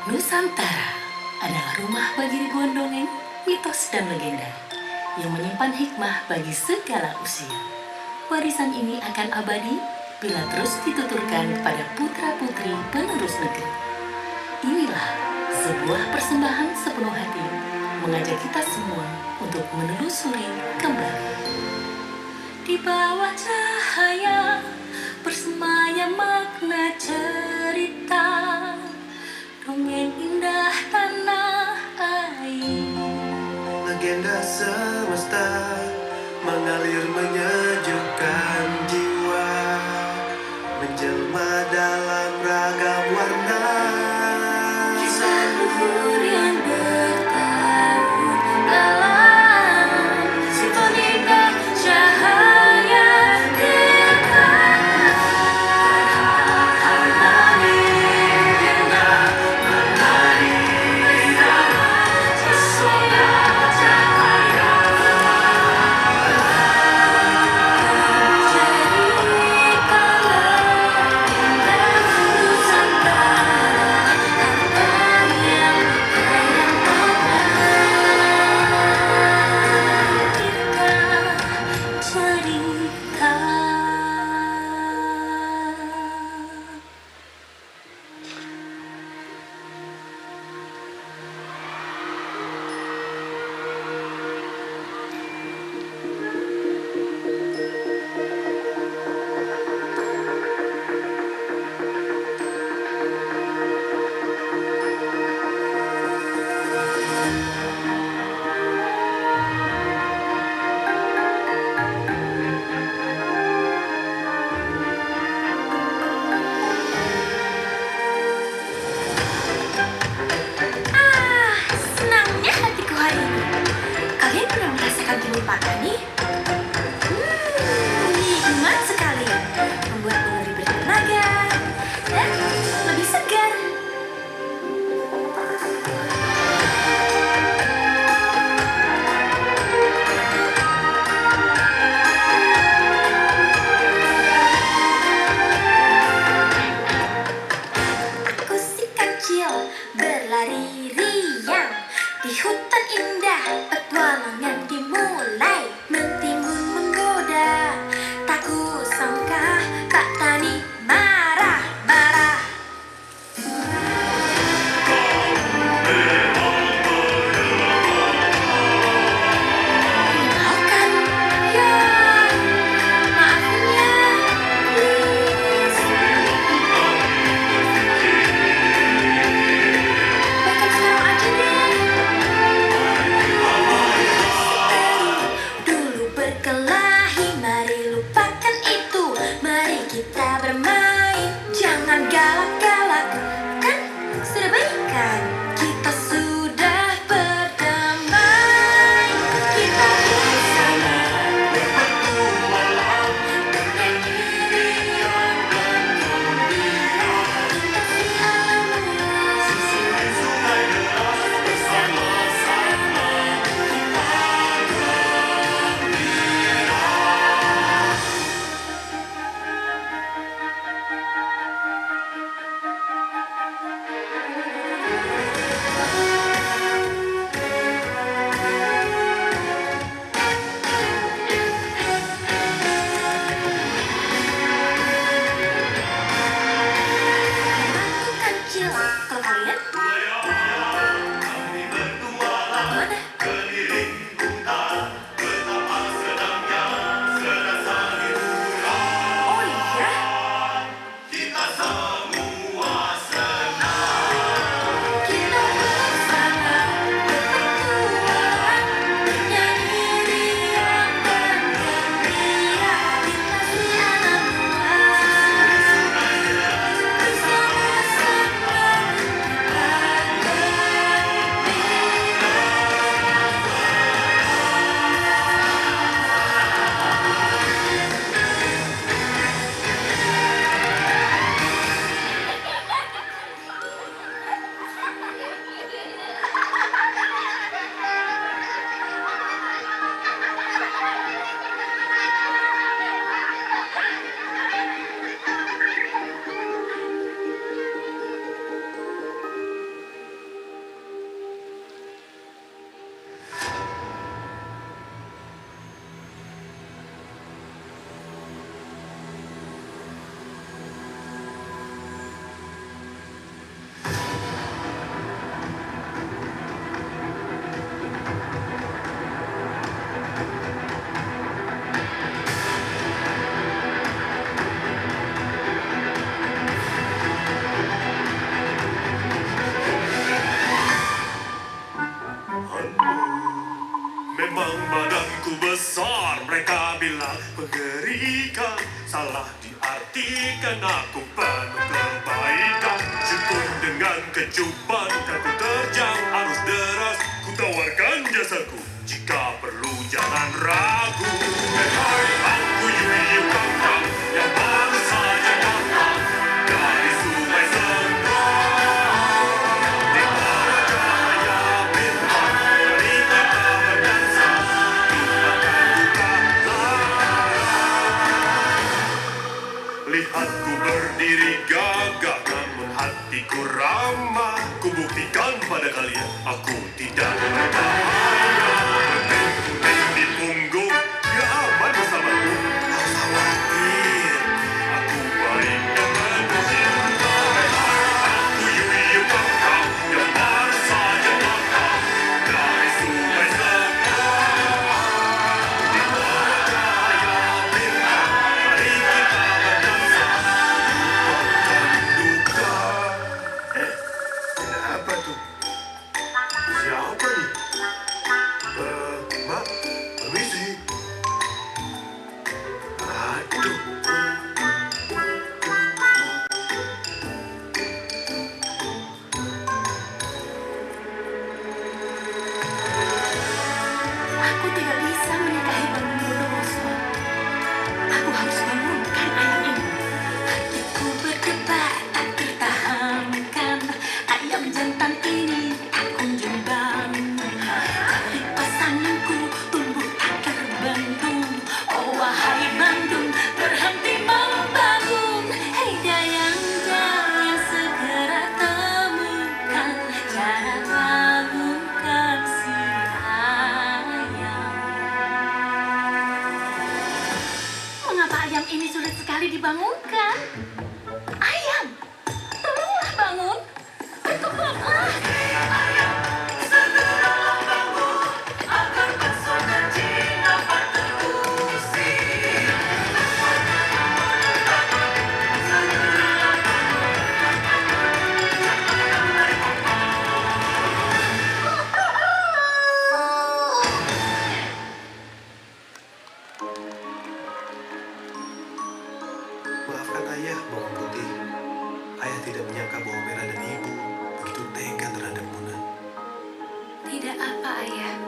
Nusantara adalah rumah bagi ribuan dongeng, mitos, dan legenda yang menyimpan hikmah bagi segala usia. Warisan ini akan abadi bila terus dituturkan kepada putra-putri penerus negeri. Inilah sebuah persembahan sepenuh hati mengajak kita semua untuk menelusuri kembali. Di bawah cahaya bersemayam makna cerita, dongeng indah tanah air. Legenda semesta mengalir menyejukkan jiwa, menjelma dalam ragam warna. Kisah luhur yang bertaut dalam simfoni dan cahaya dekat. Harmoni dengan menari bersama pesona cahaya. Ceritalah indah Nusantara, harta yang cerita. Senangnya hatiku hari ini. Kalian pernah merasakan kenikmatan nih? Nikmat sekali. Membuat lebih bertenaga dan lebih segar. Aku si kecil berlari riang di hutan indah, petualangan dimulai. Mentimbun menggoda, tak kusangka Pak Tani marah-marah. Meninggalkan, ya, maafnya, please. Bahkan sekarang aja deh. Dulu berkelahi, mari lupakan itu. Mari kita bermain, jangan galak-galak. Kan sudah baikan, kita sudah berdamai. Kita bersama berpetualang, bernyanyi riang dan gembira. Lintasi alam luas, susuri sungai deras, bersama-sama kita Aku kecil. Kalau kalian? Mana? Oh iya? Kita bersama berpetualang, bernyanyi riang dan gembira. Lintasi alam luas, bersama-sama kita dan aku penuh kebaikan. Syukur dengan kecupan, kan ku terjang arus deras. Ku tawarkan jasaku, jika perlu jangan ragu. Hai, aku Yuyu Kangkang yang baru saja datang dari Sungai Sengkang. Di bawah cahaya bintang, mari kita berdansa, lupakan duka lara. Lihatku berdiri gagah, namun hatiku ramah. Ku buktikan pada kalian, aku tidak berbahaya. Berbentuk di punggung, dia aman bersamaku. Tak usah khawatir, aku baik dan mencintai. Aku Yuyu Kangkang yang baru saja datang dari Sungai Sengkang. Di bawah cahaya bintang, mari kita berdansa, lupakan duka. Apa tuh? Siapa nih? Mak, permisi. Aduh. Aku tidak bisa menikahi Bangun Bondowoso. Aku harus bangunkan ayam ini. Hatiku berdebar tak tertahankan. Ayam jantan ini tak kunjung bangun. Tapi pasanganku tumbuh tak terbendung. Oh wahai Bandung, berhenti membangun. Hei dayang-dayang, segera temukan cara bangunkan si ayam. Mengapa ayam ini sulit sekali dibangunkan? Ayam, tolonglah bangun. Berkembanglah. Ayam, segeralah bangun agar bakso dan cin dapat terusir. Segeralah Maafkan ayah, bawang putih. Ayah tidak menyangka bawang merah dan ibu begitu tega terhadap Muna. Tidak apa, Ayah.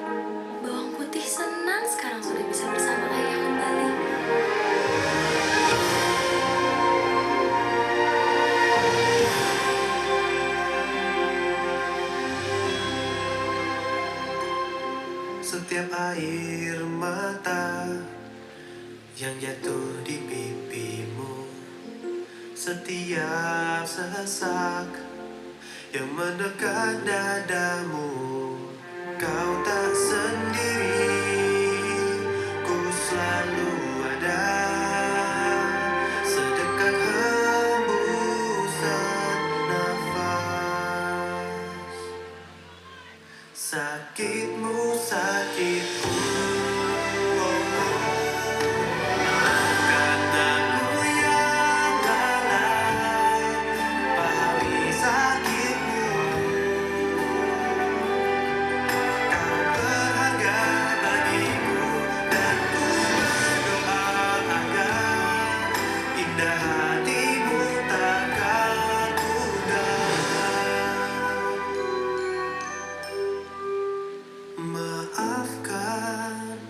Bawang putih senang sekarang sudah bisa bersama Ayah kembali. Setiap air mata yang jatuh di pipimu, setiap sesak yang mendekat dadamu, kau tak sendiri, ku selalu ada, sedekat hembusan nafas. Sakitmu, sakitku, maafkan aku yang lalai, pahami sakitmu. Kau berharga bagiku, dan ku berdoa agar indah hatimu takkan pudar. Maafkan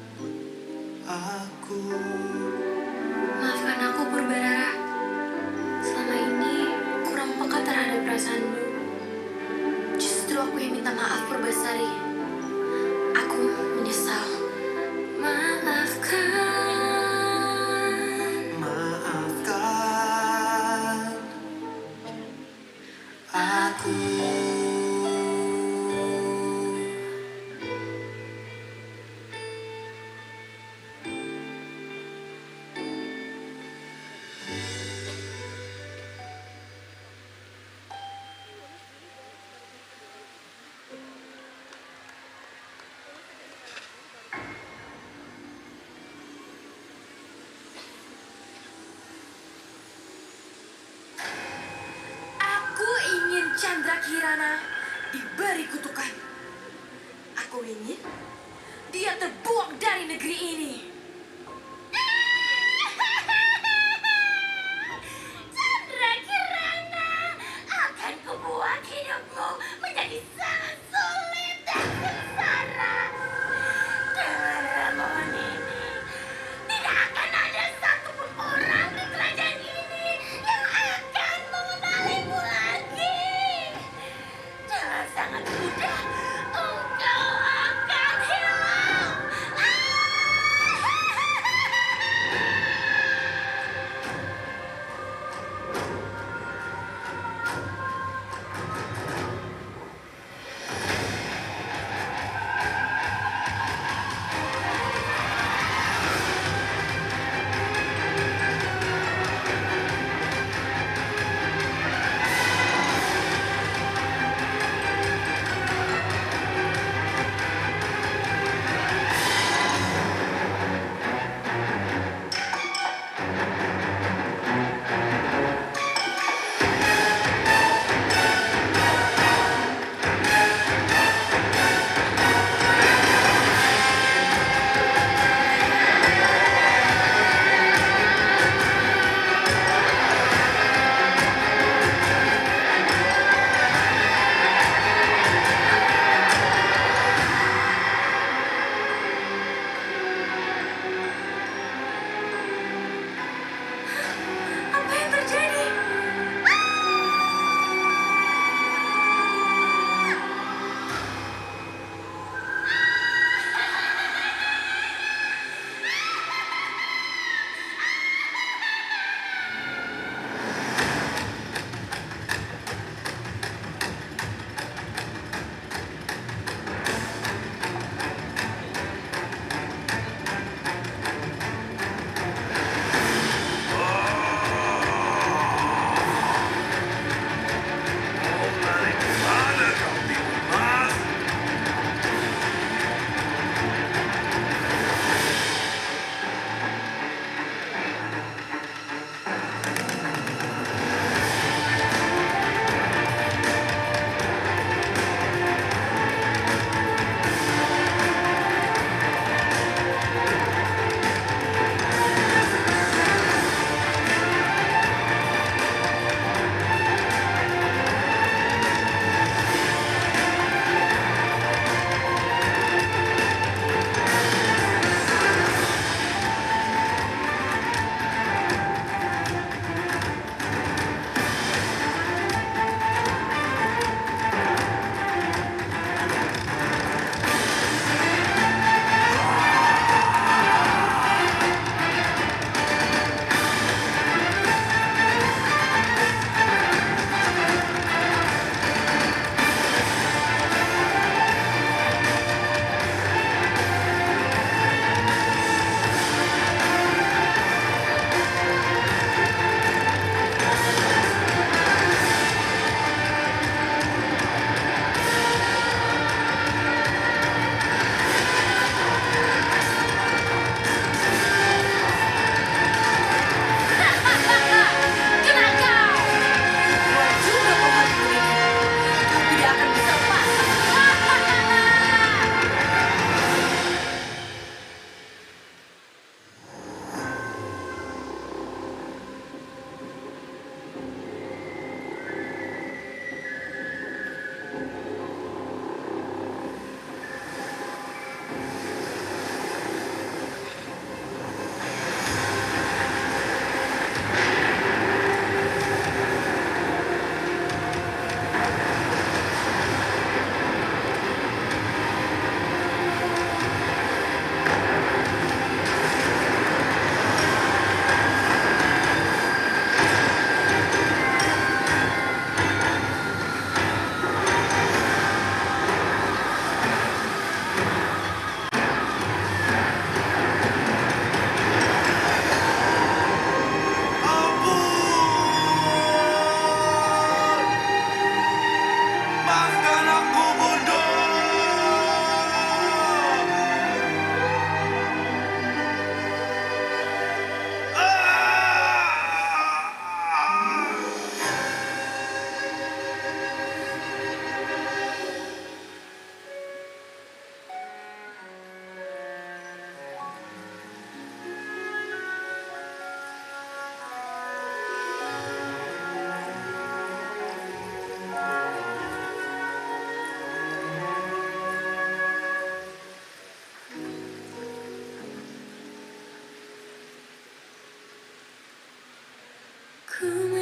aku. Maafkan aku, Purbarara. Selama ini kurang peka terhadap perasaanmu. Justru aku yang minta maaf, Purbasari. Aku menyesal. Maafkan. Maafkan aku. Aku ingin Chandra Kirana diberi kutukan. Aku ingin dia terbuang dari negeri ini.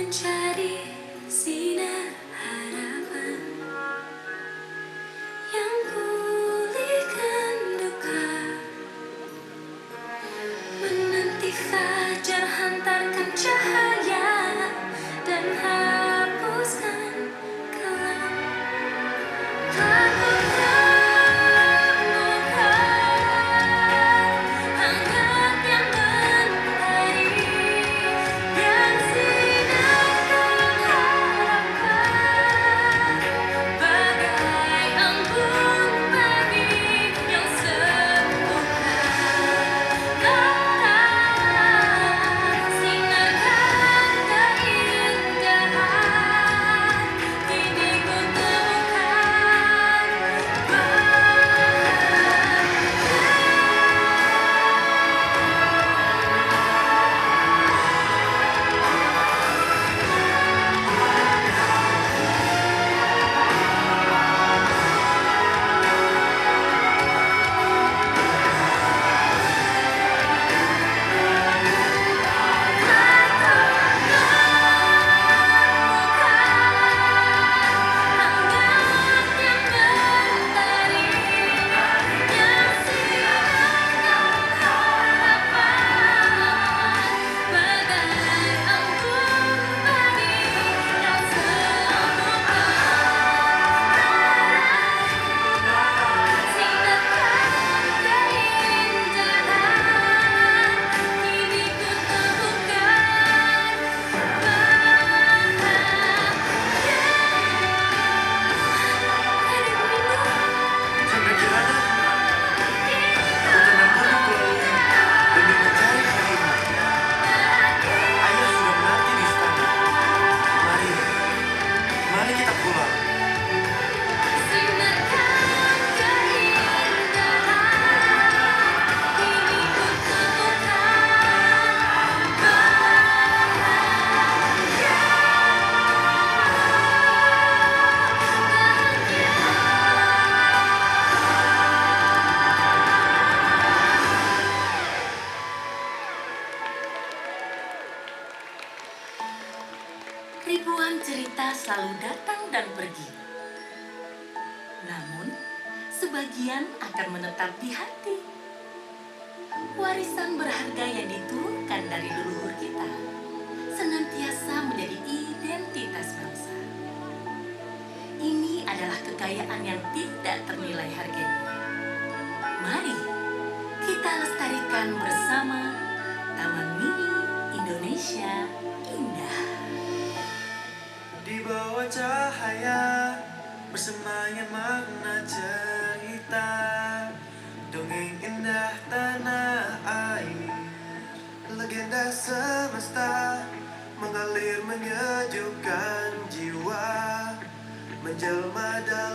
mencari sinar harapan yang pulihkan duka, menanti fajar hantarkan cahaya dan hapuskan kelam. Takut temukan hangat yang mentari dan sinar pengharapan, bagai embun pagi yang sembuhkan. Sinarkan keindahan, kini ku temukan hangat yang mentari yang sinar harapan, bagai embun pagi yang sembuhkan. Sinarkan keindahan, kini ku temukan Sampai kiranya ku tenang duduk melalui demi mencari harimu. Ayah sudah menanti di istana. Mari, mari kita pulang. Sinarkan keindahan, kini ku Ribuan cerita selalu datang dan pergi. Namun, sebagian akan menetap di hati. Warisan berharga yang diturunkan dari leluhur kita senantiasa menjadi identitas bangsa. Ini adalah kekayaan yang tidak ternilai harganya. Mari kita lestarikan bersama Taman Mini Indonesia Indah. Di bawah cahaya bersemayam makna cerita, dongeng indah tanah air, legenda semesta mengalir menyejukkan jiwa, menjelma dalam